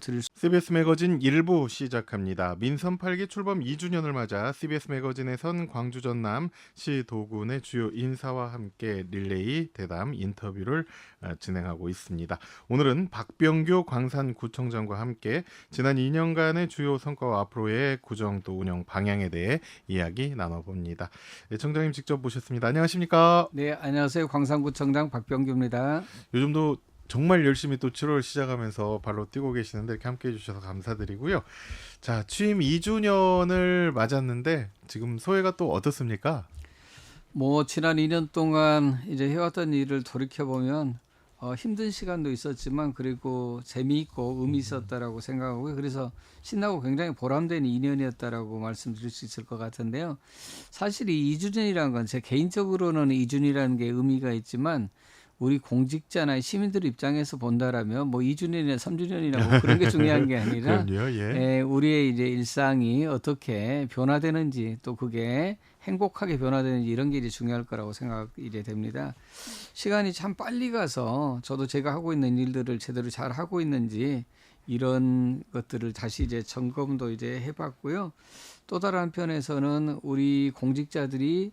드릴 수 CBS 매거진 1부 시작합니다. 민선 8기 출범 2주년을 맞아 CBS 매거진에선 광주 전남 시 도군의 주요 인사와 함께 릴레이 대담 인터뷰를 진행하고 있습니다. 오늘은 박병규 광산구청장과 함께 지난 2년간의 주요 성과와 앞으로의 구정 또 운영 방향에 대해 이야기 나눠봅니다. 네, 청장님 직접 모셨습니다. 안녕하십니까? 네, 안녕하세요. 광산구청장 박병규입니다. 요즘도 정말 열심히 또 7월 시작하면서 발로 뛰고 계시는데 이렇게 함께해 주셔서 감사드리고요. 자, 취임 2주년을 맞았는데 지금 소회가 또 어떻습니까? 지난 2년 동안 이제 해왔던 일을 돌이켜 보면 힘든 시간도 있었지만 그리고 재미있고 의미 있었다라고 생각하고요. 그래서 신나고 굉장히 보람된 2년이었다라고 말씀드릴 수 있을 것 같은데요. 사실 이 2주년이라는 건 제 개인적으로는 2주년이라는 게 의미가 있지만 우리 공직자나 시민들 입장에서 본다라면 2주년이나 3주년이나 그런 게 중요한 게 아니라 그럼요, 예. 우리의 이제 일상이 어떻게 변화되는지 또 그게 행복하게 변화되는지 이런 게 이제 중요할 거라고 생각이 됩니다. 시간이 참 빨리 가서 저도 제가 하고 있는 일들을 제대로 잘 하고 있는지 이런 것들을 다시 이제 점검도 이제 해봤고요. 또 다른 한편에서는 우리 공직자들이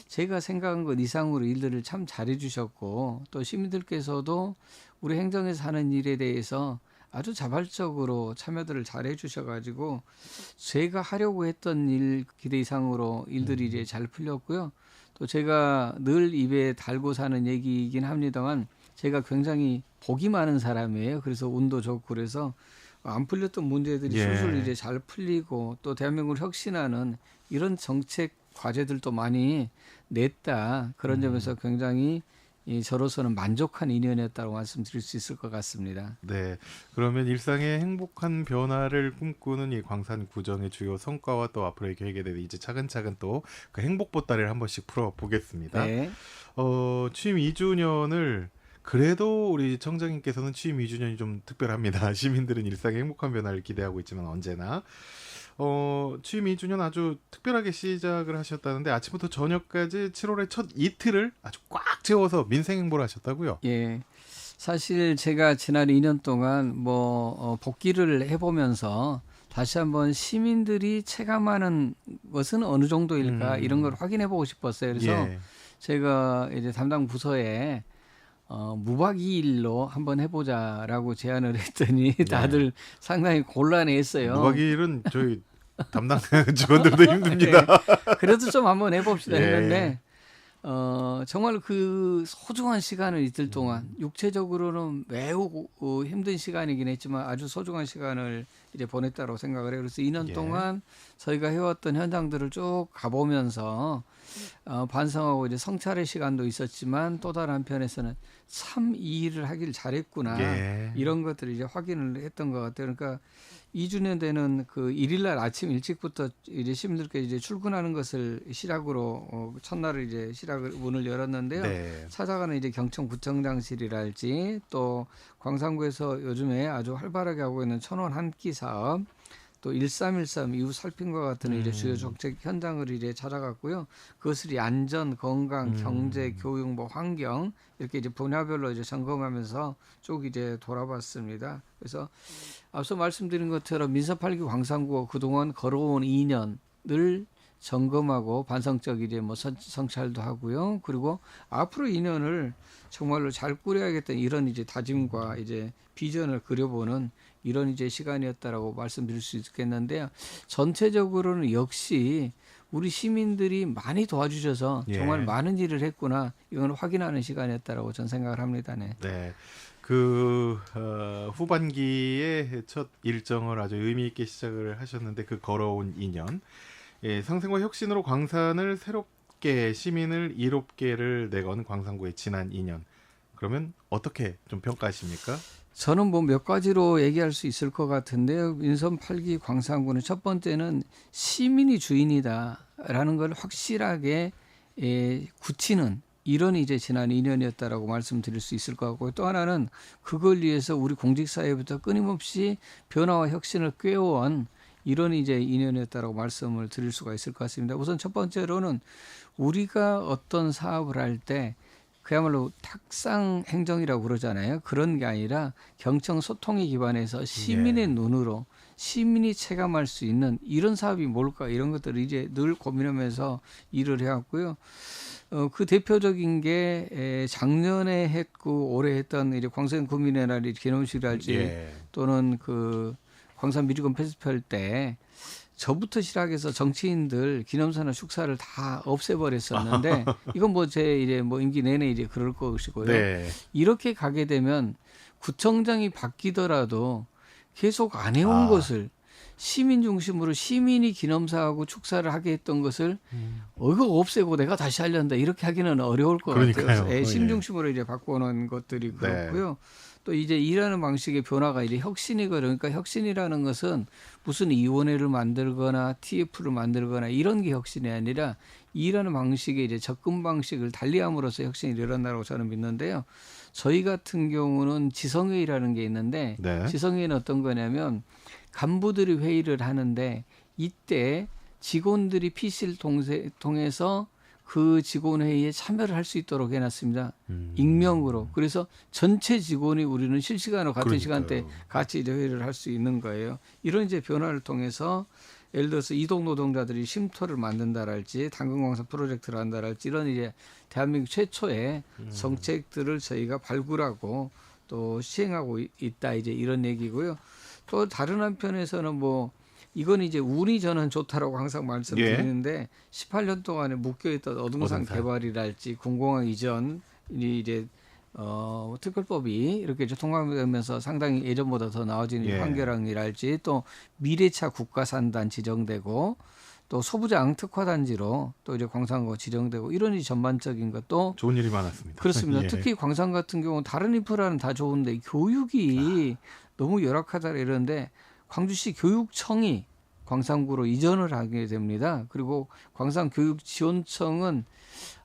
제가 생각한 것 이상으로 일들을 참 잘해 주셨고 또 시민들께서도 우리 행정에서 하는 일에 대해서 아주 자발적으로 참여들을 잘해 주셔가지고 제가 하려고 했던 일 기대 이상으로 일들이 이제 잘 풀렸고요. 또 제가 늘 입에 달고 사는 얘기이긴 합니다만 제가 굉장히 복이 많은 사람이에요. 그래서 운도 좋고 그래서 안 풀렸던 문제들이 술술 이제 잘 풀리고 또 대한민국을 혁신하는 이런 정책 과제들도 많이 냈다. 그런 점에서 굉장히 저로서는 만족한 2년이었다고 말씀드릴 수 있을 것 같습니다. 네. 그러면 일상의 행복한 변화를 꿈꾸는 이 광산구정의 주요 성과와 또 앞으로의 계획에 대해 이제 차근차근 또 그 행복 보따리를 한 번씩 풀어보겠습니다. 네. 취임 2주년을 그래도 우리 청장님께서는 취임 2주년이 좀 특별합니다. 시민들은 일상의 행복한 변화를 기대하고 있지만 언제나 취임 2주년 아주 특별하게 시작을 하셨다는데 아침부터 저녁까지 7월의 첫 이틀을 아주 꽉 채워서 민생 행보를 하셨다고요? 예. 사실 제가 지난 2년 동안 복귀를 해보면서 다시 한번 시민들이 체감하는 것은 어느 정도일까 이런 걸 확인해 보고 싶었어요. 그래서 제가 이제 담당 부서에 무박 2일로 한번 해보자라고 제안을 했더니 다들 상당히 곤란해했어요. 무박 2일은 저희 담당 직원들도 힘듭니다. 네. 그래도 좀 한번 해봅시다 했는데 정말 그 소중한 시간을 이틀 동안 육체적으로는 매우 힘든 시간이긴 했지만 아주 소중한 시간을 이제 보냈다고 생각을 해요. 그래서 2년 동안 저희가 해왔던 현장들을 쭉 가보면서 반성하고 이제 성찰의 시간도 있었지만 또 다른 한편에서는 참 이 일을 하길 잘했구나 이런 것들을 이제 확인을 했던 것 같아요. 그러니까 2주년 되는 그 1일날 아침 일찍부터 이제 시민들께 이제 출근하는 것을 시작으로 첫날을 이제 시작을 문을 열었는데요. 찾아가는 이제 경청구청장실이랄지 또 광산구에서 요즘에 아주 활발하게 하고 있는 천원 한 끼 사업 또 1313 이후 살핀과 같은 이제 주요 정책 현장을 이제 찾아갔고요. 그것을 안전, 건강, 경제, 교육, 환경 이렇게 이제 분야별로 이제 점검하면서 쭉 이제 돌아봤습니다. 그래서 앞서 말씀드린 것처럼 민선 8기 광산구가 그동안 걸어온 2년을 점검하고 반성적 이제 성찰도 하고요. 그리고 앞으로 2년을 정말로 잘 꾸려야겠다는 이런 이제 다짐과 이제 비전을 그려보는 이런 이제 시간이었다라고 말씀드릴 수 있겠는데요. 전체적으로는 역시 우리 시민들이 많이 도와주셔서 정말 많은 일을 했구나 이건 확인하는 시간이었다라고 저는 생각을 합니다. 네. 후반기에 첫 일정을 아주 의미 있게 시작을 하셨는데 그 걸어온 2년 상생과 혁신으로 광산을 새롭게 시민을 이롭게를 내건 광산구의 지난 2년 그러면 어떻게 좀 평가하십니까? 저는 몇 가지로 얘기할 수 있을 것 같은데요. 민선 8기 광산구는 첫 번째는 시민이 주인이다라는 걸 확실하게 굳히는 이런 이제 지난 2년이었다라고 말씀드릴 수 있을 것 같고요. 또 하나는 그걸 위해서 우리 공직사회부터 끊임없이 변화와 혁신을 꾀어온 이런 이제 2년이었다라고 말씀을 드릴 수가 있을 것 같습니다. 우선 첫 번째로는 우리가 어떤 사업을 할 때 그야말로 탁상 행정이라고 그러잖아요. 그런 게 아니라 경청 소통에 기반해서 시민의 눈으로 시민이 체감할 수 있는 이런 사업이 뭘까 이런 것들을 이제 늘 고민하면서 일을 해왔고요. 그 대표적인 게 작년에 했고 올해 했던 이제 광산 구민의 날 기념식이랄지 또는 그 광산 미리건 페스티벌 때 저부터 시작해서 정치인들 기념사나 축사를 다 없애버렸었는데 이건 뭐 제 이제 뭐 임기 내내 이제 그럴 것이고요. 이렇게 가게 되면 구청장이 바뀌더라도 계속 안 해온 것을 시민 중심으로 시민이 기념사하고 축사를 하게 했던 것을 이거 없애고 내가 다시 하려는다 이렇게 하기는 어려울 것 같아요. 시민 중심으로 이제 바꿔놓은 것들이 그렇고요. 또 이제 일하는 방식의 변화가 이제 혁신이거든요. 그러니까 혁신이라는 것은 무슨 위원회를 만들거나 TF를 만들거나 이런 게 혁신이 아니라 일하는 방식의 이제 접근 방식을 달리함으로써 혁신이 일어난다고 저는 믿는데요. 저희 같은 경우는 지성회의라는 게 있는데 지성회의는 어떤 거냐면 간부들이 회의를 하는데 이때 직원들이 PC를 통해서 그 직원 회의에 참여를 할 수 있도록 해놨습니다. 익명으로. 그래서 전체 직원이 우리는 실시간으로 같은 시간대 같이 이제 회의를 할 수 있는 거예요. 이런 이제 변화를 통해서 예를 들어서 이동 노동자들이 쉼터를 만든다랄지 당근광산 프로젝트를 한다랄지 이런 이제 대한민국 최초의 정책들을 저희가 발굴하고 또 시행하고 있다 이제 이런 얘기고요. 또 다른 한편에서는 뭐 이건 이제 운이 저는 좋다라고 항상 말씀드리는데 18년 동안에 묶여있던 어둥산 개발이랄지 공공항 이전이 이제 특별법이 이렇게 통과되면서 상당히 예전보다 더 나아진 환경이랄지 또 미래차 국가산단 지정되고 또 소부장 특화단지로 또 이제 광산고 지정되고 이런 이 전반적인 것도 좋은 일이 많았습니다. 그렇습니다. 특히 광산 같은 경우 다른 인프라는 다 좋은데 교육이 너무 열악하다 이러는데 광주시 교육청이 광산구로 이전을 하게 됩니다. 그리고 광산교육지원청은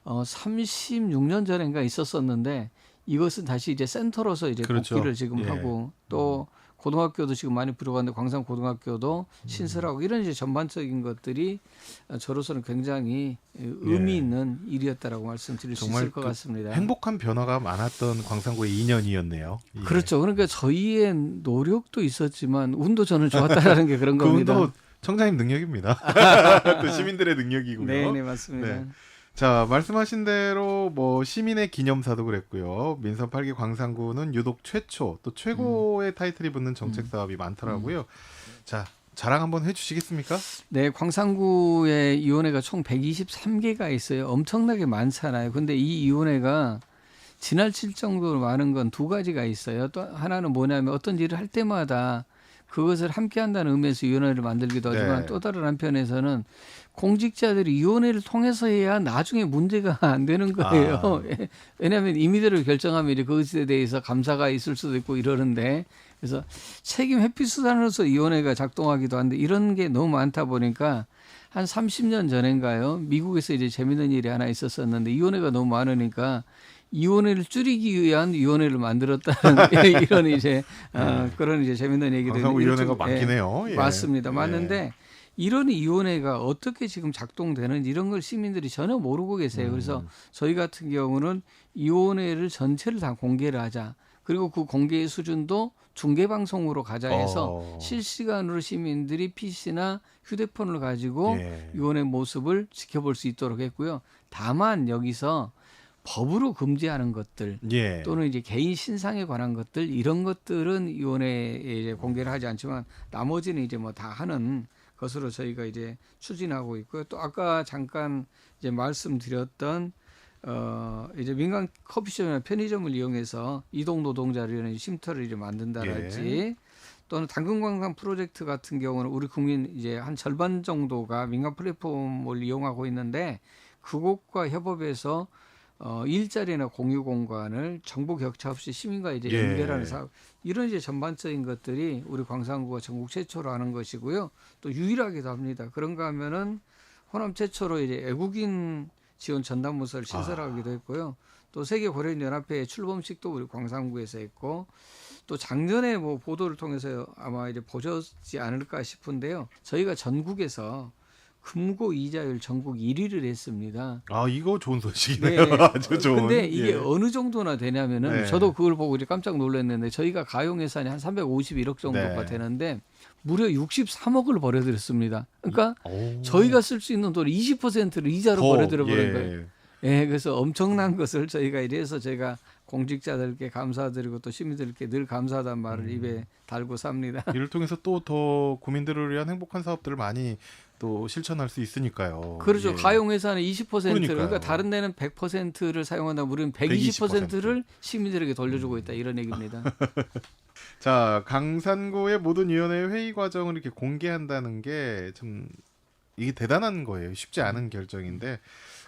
36년 전인가 있었었는데 이것은 다시 이제 센터로서 이제 복귀를 지금 하고 또 고등학교도 지금 많이 부족한데 광산 고등학교도 신설하고 이런 이제 전반적인 것들이 저로서는 굉장히 의미 있는 일이었다라고 말씀드릴 수 있을 것 같습니다. 행복한 변화가 많았던 광산구의 2년이었네요. 그렇죠. 그러니까 저희의 노력도 있었지만 운도 저는 좋았다라는 게 그런 겁니다. 운도 청장님 능력입니다. 또 시민들의 능력이고요. 네, 맞습니다. 자, 말씀하신 대로 뭐 시민의 기념사도 그랬고요. 민선 8기 광산구는 유독 최초 또 최고의 타이틀이 붙는 정책 사업이 많더라고요. 자, 자랑 한번 해주시겠습니까? 네, 광산구의 위원회가 총 123개가 있어요. 엄청나게 많잖아요. 근데 이 위원회가 지나칠 정도로 많은 건 두 가지가 있어요. 또 하나는 뭐냐면 어떤 일을 할 때마다 그것을 함께 한다는 의미에서 위원회를 만들기도 하지만 또 다른 한편에서는 공직자들이 위원회를 통해서 해야 나중에 문제가 안 되는 거예요. 왜냐하면 임의대로 결정하면 이제 그것에 대해서 감사가 있을 수도 있고 이러는데 그래서 책임 회피 수단으로서 위원회가 작동하기도 한데 이런 게 너무 많다 보니까 한 30년 전인가요? 미국에서 이제 재밌는 일이 하나 있었었는데 위원회가 너무 많으니까 위원회를 줄이기 위한 위원회를 만들었다는 이런 이제 그런 이제 재밌는 얘기도 있는데 위원회가 많긴 해요. 맞습니다. 맞는데 이런 위원회가 어떻게 지금 작동되는지 이런 걸 시민들이 전혀 모르고 계세요. 그래서 저희 같은 경우는 위원회를 전체를 다 공개를 하자. 그리고 그 공개의 수준도 중계방송으로 가자 해서 실시간으로 시민들이 PC나 휴대폰을 가지고 위원회 모습을 지켜볼 수 있도록 했고요. 다만 여기서 법으로 금지하는 것들 또는 이제 개인 신상에 관한 것들 이런 것들은 위원회에 이제 공개를 하지 않지만 나머지는 이제 뭐 다 하는 것으로 저희가 이제 추진하고 있고요. 또 아까 잠깐 이제 말씀드렸던 이제 민간 커피숍이나 편의점을 이용해서 이동 노동자를 이런 쉼터를 이제 만든다랄지 또는 당근광산 프로젝트 같은 경우는 우리 국민 이제 한 절반 정도가 민간 플랫폼을 이용하고 있는데 그곳과 협업해서 일자리나 공유 공간을 정보 격차 없이 시민과 이제 연결하는 사업 이런 이제 전반적인 것들이 우리 광산구가 전국 최초로 하는 것이고요. 또 유일하기도 합니다. 그런가 하면은 호남 최초로 이제 외국인 지원 전담부서를 신설하기도 했고요. 또 세계 고려인 연합회 출범식도 우리 광산구에서 했고 또 작년에 뭐 보도를 통해서 아마 이제 보셨지 않을까 싶은데요. 저희가 전국에서 금고 이자율 전국 1위를 했습니다. 아, 이거 좋은 소식이네요. 네. 아주 좋은. 근데 이게 예. 어느 정도나 되냐면은 네. 저도 그걸 보고 이제 깜짝 놀랐는데 저희가 가용 예산이 한 351억 정도가 네. 되는데 무려 63억을 벌어들였습니다. 그러니까 오. 저희가 쓸 수 있는 돈 20%를 이자로 벌어들여 버린 예. 거예요. 예, 그래서 엄청난 것을 저희가 이래서 제가 공직자들께 감사드리고 또 시민들께 늘 감사하다는 말을 입에 달고 삽니다. 이를 통해서 또 더 국민들을 위한 행복한 사업들을 많이 또 실천할 수 있으니까요. 그렇죠. 예. 가용 예산의 20%, 그러니까요. 그러니까 다른 데는 100%를 사용한다. 우리는 120%를 시민들에게 돌려주고 있다. 이런 얘기입니다. 자, 강산구의 모든 위원회 회의 과정을 이렇게 공개한다는 게 참 이게 대단한 거예요. 쉽지 않은 결정인데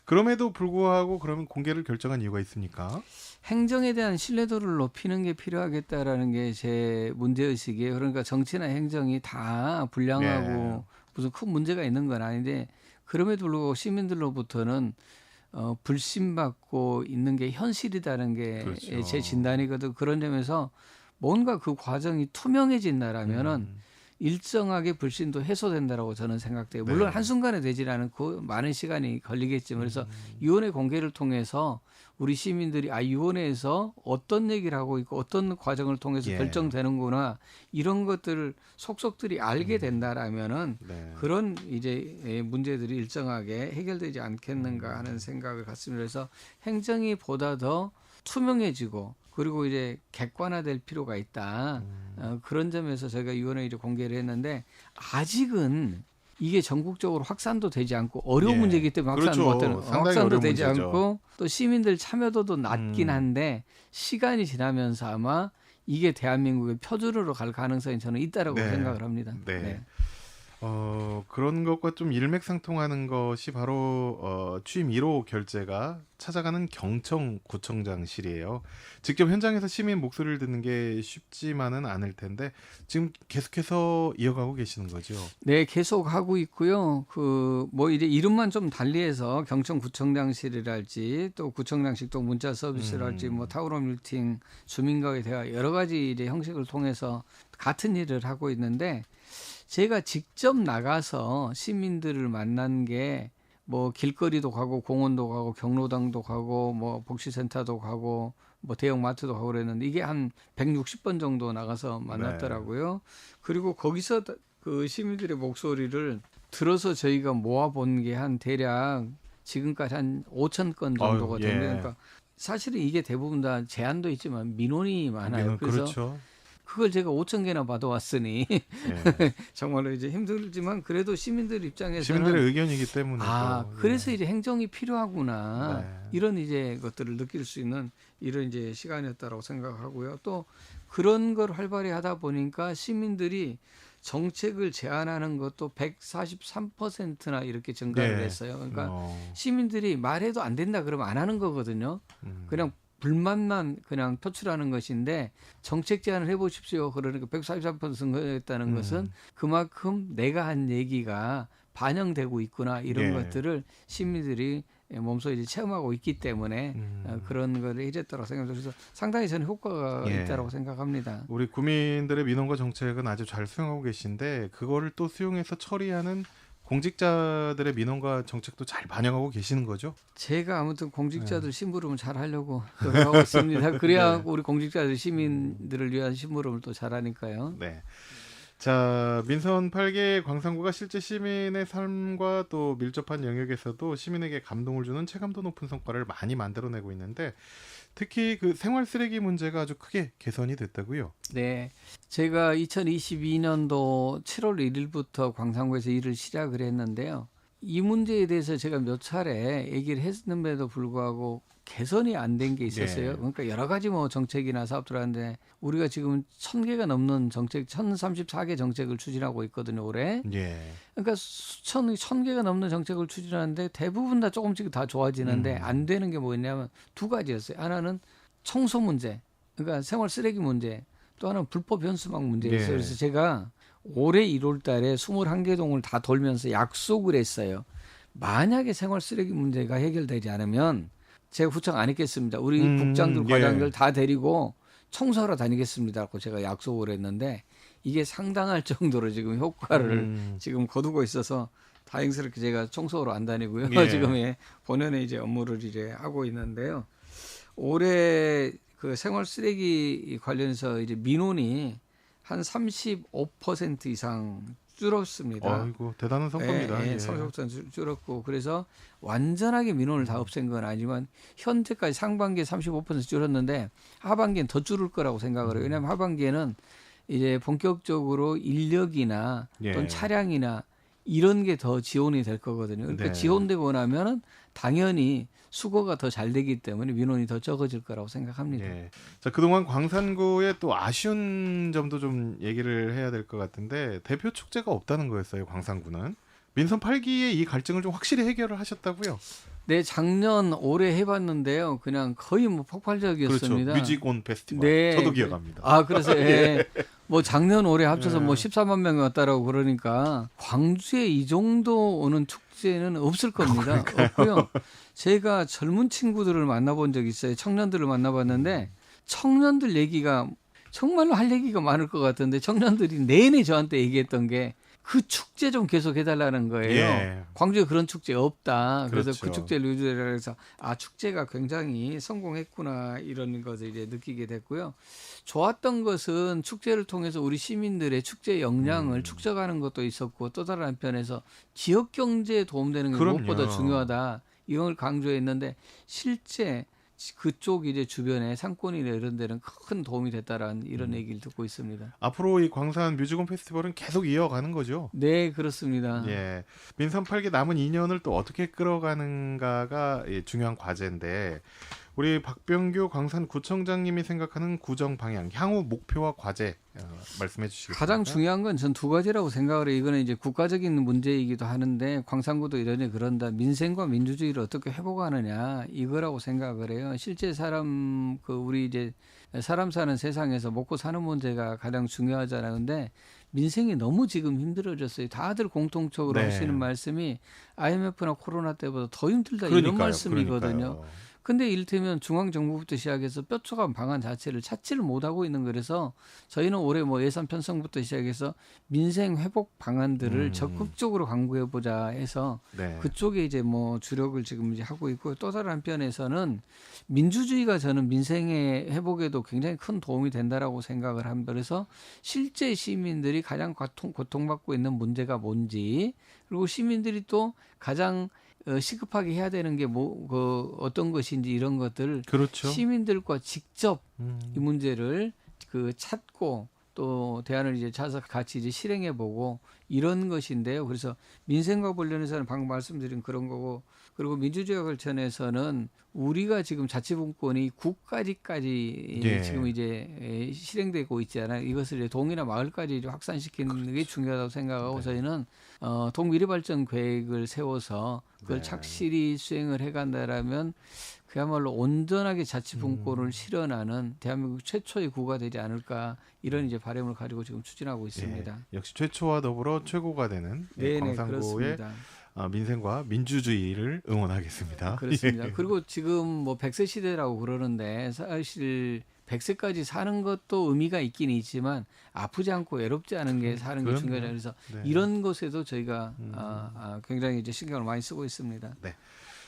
그럼에도 불구하고 그러면 공개를 결정한 이유가 있습니까? 행정에 대한 신뢰도를 높이는 게 필요하겠다라는 게 제 문제의식이에요. 그러니까 정치나 행정이 다 불량하고 네. 무슨 큰 문제가 있는 건 아닌데 그럼에도 불구하고 시민들로부터는 불신받고 있는 게 현실이라는 게 그렇죠. 제 진단이거든. 그런 점에서 뭔가 그 과정이 투명해진다라면은 일정하게 불신도 해소된다라고 저는 생각돼요. 물론 네. 한순간에 되질 않고 많은 시간이 걸리겠지만 그래서 위원회 공개를 통해서 우리 시민들이 위원회에서 어떤 얘기를 하고 있고 어떤 과정을 통해서 예. 결정되는구나 이런 것들을 속속들이 알게 된다라면은 네. 그런 이제 문제들이 일정하게 해결되지 않겠는가 하는 생각을 갖습니다. 그래서 행정이 보다 더 투명해지고 그리고 이제 객관화될 필요가 있다. 그런 점에서 저희가 위원회 이제 공개를 했는데 아직은 이게 전국적으로 확산도 되지 않고 어려운 예. 문제이기 때문에 그렇죠. 상당히 확산도 어려운 되지 문제죠. 않고 또 시민들 참여도도 낮긴 한데 시간이 지나면서 아마 이게 대한민국의 표준으로 갈 가능성이 저는 있다라고 네. 생각을 합니다. 네. 그런 것과 좀 일맥상통하는 것이 바로 취임 1호 결재가 찾아가는 경청구청장실이에요. 직접 현장에서 시민 목소리를 듣는 게 쉽지만은 않을 텐데 지금 계속해서 이어가고 계시는 거죠. 네, 계속 하고 있고요. 뭐 이제 이름만 좀 달리해서 경청구청장실이랄지 또 구청장식 또 문자 서비스랄지 뭐 타운홈 미팅, 주민과의 대화 여러 가지 이제 형식을 통해서 같은 일을 하고 있는데 제가 직접 나가서 시민들을 만난 게 뭐 길거리도 가고 공원도 가고 경로당도 가고 뭐 복지센터도 가고 뭐 대형 마트도 가고 그랬는데 이게 한 160번 정도 나가서 만났더라고요. 그리고 거기서 그 시민들의 목소리를 들어서 저희가 모아본 게 한 대략 지금까지 한 5천 건 정도가 됩니다. 예. 그러니까 사실은 이게 대부분 다 제한도 있지만 민원이 많아요. 그래서 그렇죠. 그걸 제가 5천 개나 받아왔으니 예. 정말로 이제 힘들지만 그래도 시민들 입장에서는 시민들의 의견이기 때문에 그래서 이제 행정이 필요하구나 네. 이런 이제 것들을 느낄 수 있는 이런 이제 시간이었다라고 생각하고요. 또 그런 걸 활발히 하다 보니까 시민들이 정책을 제안하는 것도 143%나 이렇게 증가를 네. 했어요. 그러니까 시민들이 말해도 안 된다 그러면 안 하는 거거든요. 그냥 불만만 그냥 표출하는 것인데 정책 제안을 해보십시오. 그러니까 143% 증가했다는 것은 그만큼 내가 한 얘기가 반영되고 있구나 이런 예. 것들을 시민들이 몸소 이제 체험하고 있기 때문에 그런 거를 해줬다고 생각합니다. 그래서 상당히 저는 효과가 예. 있다고 생각합니다. 우리 국민들의 민원과 정책은 아주 잘 수용하고 계신데 그거를 또 수용해서 처리하는 공직자들의 민원과 정책도 잘 반영하고 계시는 거죠? 제가 아무튼 공직자들 심부름을 잘 하려고 노력하고 있습니다. 그래야 네. 우리 공직자들 시민들을 위한 심부름을 또 잘하니까요. 네. 자, 민선 8개 광산구가 실제 시민의 삶과 또 밀접한 영역에서도 시민에게 감동을 주는 체감도 높은 성과를 많이 만들어내고 있는데 특히 그 생활 쓰레기 문제가 아주 크게 개선이 됐다고요? 네. 제가 2022년도 7월 1일부터 광산구에서 일을 시작을 했는데요. 이 문제에 대해서 제가 몇 차례 얘기를 했는데도 불구하고 개선이 안 된 게 있었어요. 네. 그러니까 여러 가지 뭐 정책이나 사업들 하는데 우리가 지금 1,000개가 넘는 정책, 1,034개 정책을 추진하고 있거든요, 올해. 예. 그러니까 1,000개가 넘는 정책을 추진하는데 대부분 다 조금씩 다 좋아지는데 안 되는 게 뭐였냐면 두 가지였어요. 하나는 청소 문제, 그러니까 생활 쓰레기 문제, 또 하나는 불법 현수막 문제였어요. 네. 그래서 제가 올해 1월 달에 21개 동을 다 돌면서 약속을 했어요. 만약에 생활 쓰레기 문제가 해결되지 않으면 제가 구청 안 있겠습니다. 우리 국장들, 과장들 예. 다 데리고 청소하러 다니겠습니다라고 제가 약속을 했는데 이게 상당할 정도로 지금 효과를 지금 거두고 있어서 다행스럽게 제가 청소로 안 다니고요. 예. 지금 본연의 이제 업무를 이제 하고 있는데요. 올해 그 생활 쓰레기 관련해서 이제 민원이 한 35% 이상 줄었습니다. 아이고 대단한 성과입니다. 예, 예. 35% 줄었고 그래서 완전하게 민원을 다 없앤 건 아니지만 현재까지 상반기에 35% 줄었는데 하반기엔 더 줄을 거라고 생각을 해요. 왜냐하면 하반기에는 이제 본격적으로 인력이나 예. 또는 차량이나 이런 게 더 지원이 될 거거든요. 그러니까 네. 지원되고 나면은 당연히 수거가 더 잘 되기 때문에 민원이 더 적어질 거라고 생각합니다. 예. 자, 그동안 광산구의 또 아쉬운 점도 좀 얘기를 해야 될 것 같은데 대표 축제가 없다는 거였어요. 광산구는. 민선 8기의 이 갈증을 좀 확실히 해결을 하셨다고요? 네, 작년 올해 해봤는데요. 그냥 거의 뭐 폭발적이었습니다. 그렇죠. 뮤직온 페스티벌. 네. 저도 기억합니다. 아, 그래서 뭐 작년 올해 합쳐서 뭐 14만 명이 왔다라고 그러니까 광주에 이 정도 오는 축제는 없을 겁니다. 없고요. 제가 젊은 친구들을 만나본 적이 있어요. 청년들을 만나봤는데 청년들 얘기가 정말로 할 얘기가 많을 것 같은데 청년들이 내내 저한테 얘기했던 게 그 축제 좀 계속 해달라는 거예요. 예. 광주에 그런 축제 없다. 그래서 그렇죠. 그 축제를 유지해라 해서 축제가 굉장히 성공했구나 이런 것을 이제 느끼게 됐고요. 좋았던 것은 축제를 통해서 우리 시민들의 축제 역량을 축적하는 것도 있었고 또 다른 한편에서 지역 경제에 도움되는 게 그럼요. 무엇보다 중요하다. 이걸 강조했는데 실제 그쪽 이제 주변에 상권이나 이런 데는 큰 도움이 됐다라는 이런 얘기를 듣고 있습니다. 앞으로 이 광산 뮤직온 페스티벌은 계속 이어가는 거죠? 네, 그렇습니다. 예. 민선 8기 남은 2년을 또 어떻게 끌어가는가가 중요한 과제인데 우리 박병규 광산구청장님이 생각하는 구정 방향, 향후 목표와 과제 말씀해 주시겠습니까? 가장 중요한 건 전 두 가지라고 생각을 해요. 이거는 이제 국가적인 문제이기도 하는데 광산구도 이러니 그런다. 민생과 민주주의를 어떻게 회복하느냐 이거라고 생각을 해요. 실제 우리 이제 사람 사는 세상에서 먹고 사는 문제가 가장 중요하잖아요. 근데 민생이 너무 지금 힘들어졌어요. 다들 공통적으로 네. 하시는 말씀이 IMF나 코로나 때보다 더 힘들다 그러니까요, 이런 말씀이거든요. 그러니까요. 근데 이를테면 중앙정부부터 시작해서 뾰족한 방안 자체를 찾지를 못하고 있는 거라서 저희는 올해 뭐 예산 편성부터 시작해서 민생 회복 방안들을 적극적으로 강구해 보자 해서 네. 그쪽에 이제 뭐 주력을 지금 이제 하고 있고 또 다른 한편에서는 민주주의가 저는 민생의 회복에도 굉장히 큰 도움이 된다라고 생각을 합니다. 그래서 실제 시민들이 가장 고통받고 있는 문제가 뭔지 그리고 시민들이 또 가장 시급하게 해야 되는 게 어떤 것인지 이런 것들을 그렇죠. 시민들과 직접 이 문제를 찾고 또 대안을 이제 찾아서 같이 이제 실행해 보고 이런 것인데요. 그래서 민생과 관련해서는 방금 말씀드린 그런 거고 그리고 민주주의와 관련해서는 우리가 지금 자치분권이 구까지까지 예. 지금 이제 실행되고 있잖아요. 이것을 이제 동이나 마을까지 이제 확산시키는 게 중요하다고 생각하고 저희는 동미래발전 계획을 세워서 그걸 착실히 수행을 해간다라면 그야말로 온전하게 자치분권을 실현하는 대한민국 최초의 구가 되지 않을까 이런 이제 바람을 가지고 지금 추진하고 있습니다. 예. 역시 최초와 더불어 최고가 되는 네네, 광산구의 그렇습니다. 민생과 민주주의를 응원하겠습니다. 그렇습니다. 예. 그리고 지금 뭐 100세 시대라고 그러는데 사실 100세까지 사는 것도 의미가 있긴 있지만 아프지 않고 외롭지 않은 게 사는 게 그럼요. 중요하잖아요. 그래서 네. 이런 것에도 저희가 굉장히 이제 신경을 많이 쓰고 있습니다.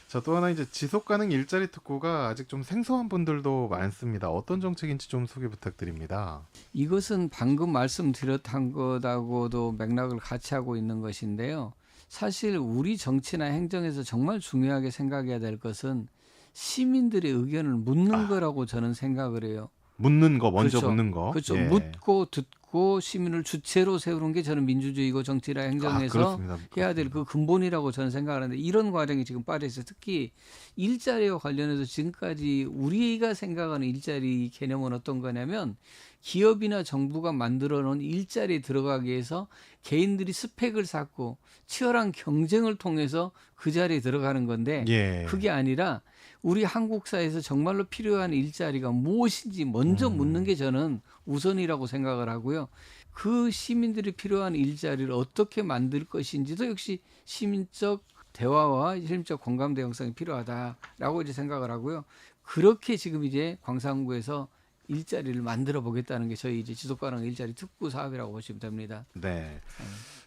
자, 또 하나 이제 지속 가능 일자리 특구가 아직 좀 생소한 분들도 많습니다. 어떤 정책인지 좀 소개 부탁드립니다. 이것은 방금 말씀드렸던 것하고도 맥락을 같이 하고 있는 것인데요. 사실 우리 정치나 행정에서 정말 중요하게 생각해야 될 것은 시민들의 의견을 묻는 거라고 저는 생각을 해요. 묻는 거 먼저 그렇죠. 묻는 거. 그렇죠. 예. 묻고 듣고 시민을 주체로 세우는 게 저는 민주주의고 정치나 행정에서 그렇습니다. 해야 될 그 근본이라고 저는 생각하는데 이런 과정이 지금 빠져 있어요. 특히 일자리와 관련해서 지금까지 우리가 생각하는 일자리 개념은 어떤 거냐면 기업이나 정부가 만들어 놓은 일자리에 들어가기 위해서 개인들이 스펙을 쌓고 치열한 경쟁을 통해서 그 자리에 들어가는 건데 예. 그게 아니라 우리 한국 사회에서 정말로 필요한 일자리가 무엇인지 먼저 묻는 게 저는 우선이라고 생각을 하고요. 그 시민들이 필요한 일자리를 어떻게 만들 것인지도 역시 시민적 대화와 시민적 공감대 형성이 필요하다라고 이제 생각을 하고요. 그렇게 지금 이제 광산구에서 일자리를 만들어 보겠다는 게 저희 이제 지속가능 일자리 특구 사업이라고 보시면 됩니다. 네.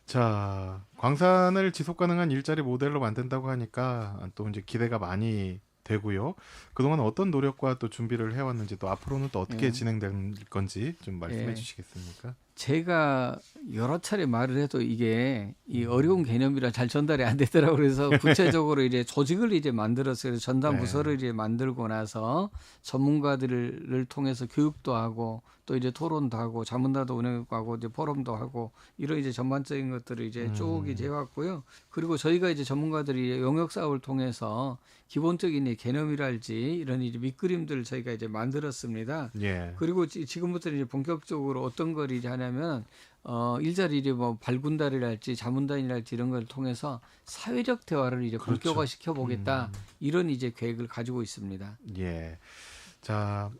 자, 광산을 지속 가능한 일자리 모델로 만든다고 하니까 또 이제 기대가 많이 되고요. 그동안 어떤 노력과 또 준비를 해왔는지 또 앞으로는 또 어떻게 예. 진행될 건지 좀 말씀해 예. 주시겠습니까? 제가 여러 차례 말을 해도 이게 이 어려운 개념이라 잘 전달이 안 되더라고요. 그래서 구체적으로 이제 조직을 이제 만들었어요. 전담 네. 부서를 이제 만들고 나서 전문가들을 통해서 교육도 하고 또 이제 토론도 하고 자문단도 운영하고 이제 포럼도 하고 이런 이제 전반적인 것들을 이제 쭉 이제 해왔고요. 그리고 저희가 이제 전문가들이 영역 사업을 통해서 기본적인 이 개념이랄지 이런 이제 밑그림들을 저희가 이제 만들었습니다. 예. 그리고 지금부터 이제 본격적으로 어떤 걸 이제 하냐면 일자리 이제 뭐 발군단이랄지 자문단이랄지 이런 걸 통해서 사회적 대화를 이제 그렇죠. 본격화 시켜 보겠다 이런 이제 계획을 가지고 있습니다. 예. 자,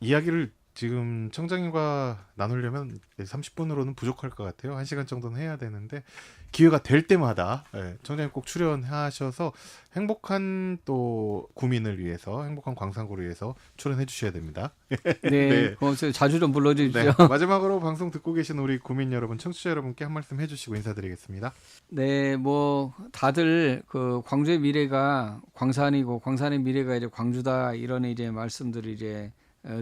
이야기를 지금 청장님과 나누려면 30분으로는 부족할 것 같아요. 1시간 정도는 해야 되는데 기회가 될 때마다 청장님 꼭 출연하셔서 행복한 또 구민을 위해서 행복한 광산구를 위해서 출연해 주셔야 됩니다. 네, 네. 고맙습니다. 자주 좀 불러주십시오. 네. 마지막으로 방송 듣고 계신 우리 구민 여러분, 청취자 여러분께 한 말씀 해주시고 인사드리겠습니다. 네, 뭐 다들 그 광주의 미래가 광산이고 광산의 미래가 이제 광주다 이런 이제 말씀들을 이제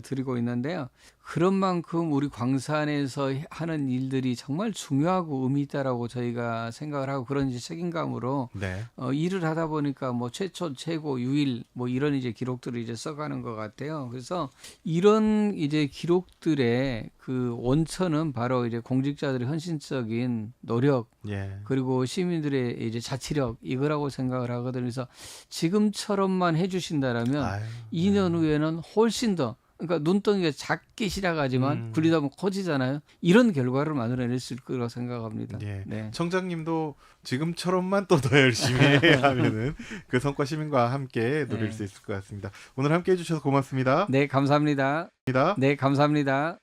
드리고 있는데요. 그런 만큼 우리 광산에서 하는 일들이 정말 중요하고 의미 있다라고 저희가 생각을 하고 그런 이제 책임감으로 네. 일을 하다 보니까 뭐 최초, 최고, 유일 뭐 이런 이제 기록들을 이제 써가는 것 같아요. 그래서 이런 이제 기록들의 그 원천은 바로 이제 공직자들의 헌신적인 노력 예. 그리고 시민들의 이제 자치력 이거라고 생각을 하거든요. 그래서 지금처럼만 해주신다라면 아유, 2년 후에는 훨씬 더 그러니까 눈덩이가 작기 시작하지만 굴리다 보면 커지잖아요. 이런 결과를 만들어낼 수 있을 거라고 생각합니다. 예. 네. 청장님도 지금처럼만 또 더 열심히 하면은 그 성과 시민과 함께 누릴 네. 수 있을 것 같습니다. 오늘 함께 해주셔서 고맙습니다. 네, 감사합니다. 네, 감사합니다.